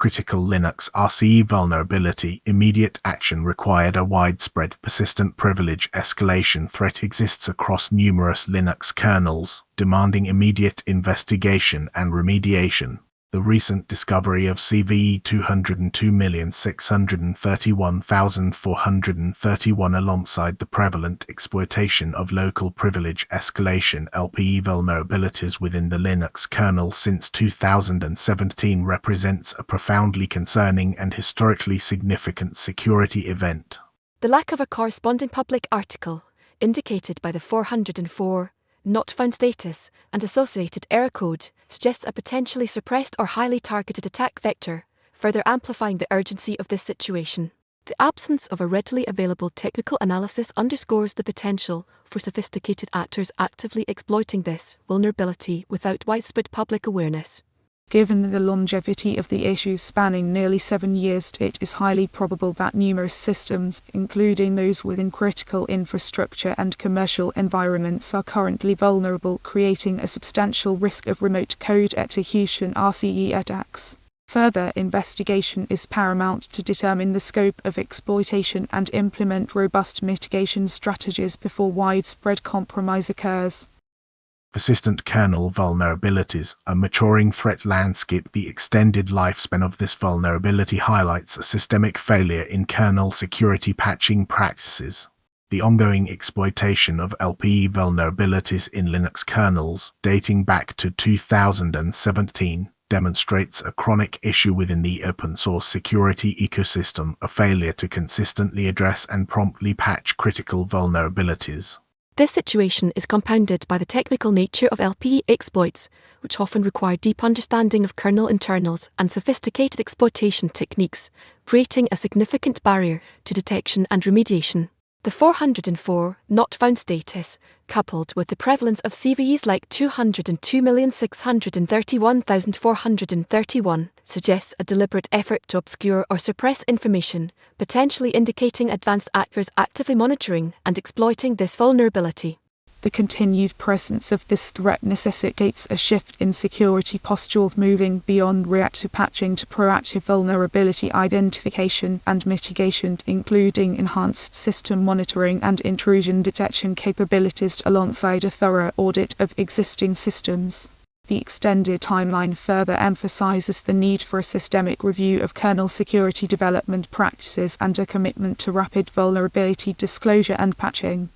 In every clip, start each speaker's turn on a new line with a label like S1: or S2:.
S1: Critical Linux RCE vulnerability. Immediate action required. A widespread, persistent privilege escalation threat exists across numerous Linux kernels, demanding immediate investigation and remediation. The recent discovery of CVE 202,631,431 alongside the prevalent exploitation of local privilege escalation (LPE) vulnerabilities within the Linux kernel since 2017 represents a profoundly concerning and historically significant security event.
S2: The lack of a corresponding public article, indicated by the 404 not found status and associated error code, suggests a potentially suppressed or highly targeted attack vector, further amplifying the urgency of this situation. The absence of a readily available technical analysis underscores the potential for sophisticated actors actively exploiting this vulnerability without widespread public awareness.
S3: Given the longevity of the issue spanning nearly 7 years, it is highly probable that numerous systems, including those within critical infrastructure and commercial environments, are currently vulnerable, creating a substantial risk of remote code execution (RCE) attacks. Further investigation is paramount to determine the scope of exploitation and implement robust mitigation strategies before widespread compromise occurs.
S1: Persistent kernel vulnerabilities. A maturing threat landscape. The extended lifespan of this vulnerability highlights a systemic failure in kernel security patching practices. The ongoing exploitation of LPE vulnerabilities in Linux kernels, dating back to 2017, demonstrates a chronic issue within the open-source security ecosystem, a failure to consistently address and promptly patch critical vulnerabilities.
S2: This situation is compounded by the technical nature of LPE exploits, which often require deep understanding of kernel internals and sophisticated exploitation techniques, creating a significant barrier to detection and remediation. The 404 not found status, coupled with the prevalence of CVEs like 202,631,431, suggests a deliberate effort to obscure or suppress information, potentially indicating advanced actors actively monitoring and exploiting this vulnerability.
S3: The continued presence of this threat necessitates a shift in security posture, moving beyond reactive patching to proactive vulnerability identification and mitigation, including enhanced system monitoring and intrusion detection capabilities alongside a thorough audit of existing systems. The extended timeline further emphasizes the need for a systemic review of kernel security development practices and a commitment to rapid vulnerability disclosure and patching.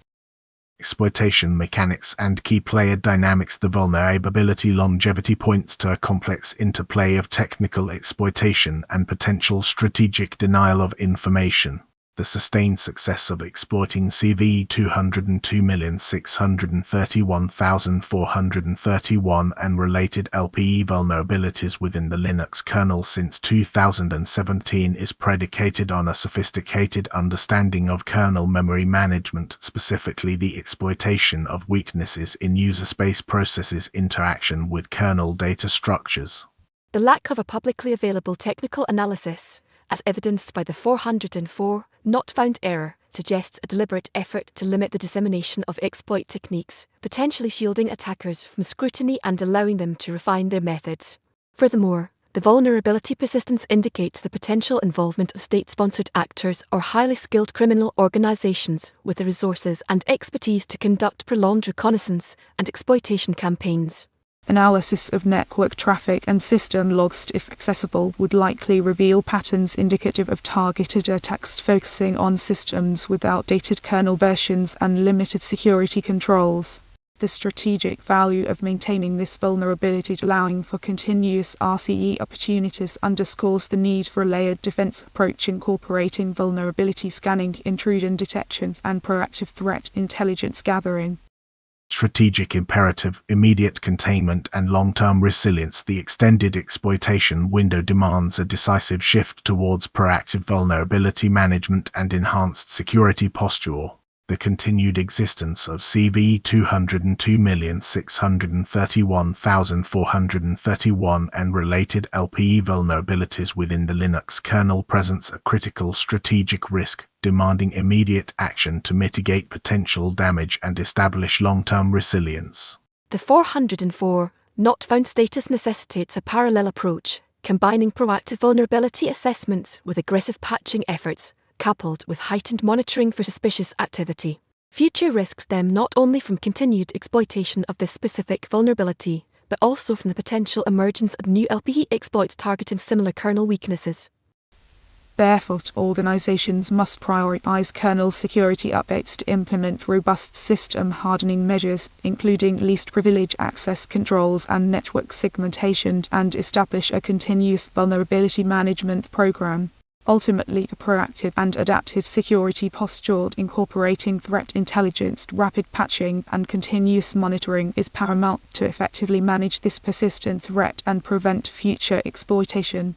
S1: Exploitation mechanics and key player dynamics. The vulnerability longevity points to a complex interplay of technical exploitation and potential strategic denial of information. The sustained success of exploiting CVE 202,631,431 and related LPE vulnerabilities within the Linux kernel since 2017 is predicated on a sophisticated understanding of kernel memory management, specifically the exploitation of weaknesses in user space processes' interaction with kernel data structures.
S2: The lack of a publicly available technical analysis, as evidenced by the 404 not found error, suggests a deliberate effort to limit the dissemination of exploit techniques, potentially shielding attackers from scrutiny and allowing them to refine their methods. Furthermore, the vulnerability persistence indicates the potential involvement of state-sponsored actors or highly skilled criminal organizations with the resources and expertise to conduct prolonged reconnaissance and exploitation campaigns.
S3: Analysis of network traffic and system logs, if accessible, would likely reveal patterns indicative of targeted attacks focusing on systems with outdated kernel versions and limited security controls. The strategic value of maintaining this vulnerability, allowing for continuous RCE opportunities, underscores the need for a layered defense approach incorporating vulnerability scanning, intrusion detection, and proactive threat intelligence gathering.
S1: Strategic imperative, immediate containment and long-term resilience. The extended exploitation window demands a decisive shift towards proactive vulnerability management and enhanced security posture. The continued existence of CVE 202,631,431 and related LPE vulnerabilities within the Linux kernel presents a critical strategic risk, demanding immediate action to mitigate potential damage and establish long-term resilience.
S2: The 404 not found status necessitates a parallel approach, combining proactive vulnerability assessments with aggressive patching efforts, coupled with heightened monitoring for suspicious activity. Future risks stem not only from continued exploitation of this specific vulnerability, but also from the potential emergence of new LPE exploits targeting similar kernel weaknesses.
S3: Therefore, organizations must prioritize kernel security updates to implement robust system hardening measures, including least privilege access controls and network segmentation, and establish a continuous vulnerability management program. Ultimately, a proactive and adaptive security posture incorporating threat intelligence, rapid patching, and continuous monitoring is paramount to effectively manage this persistent threat and prevent future exploitation.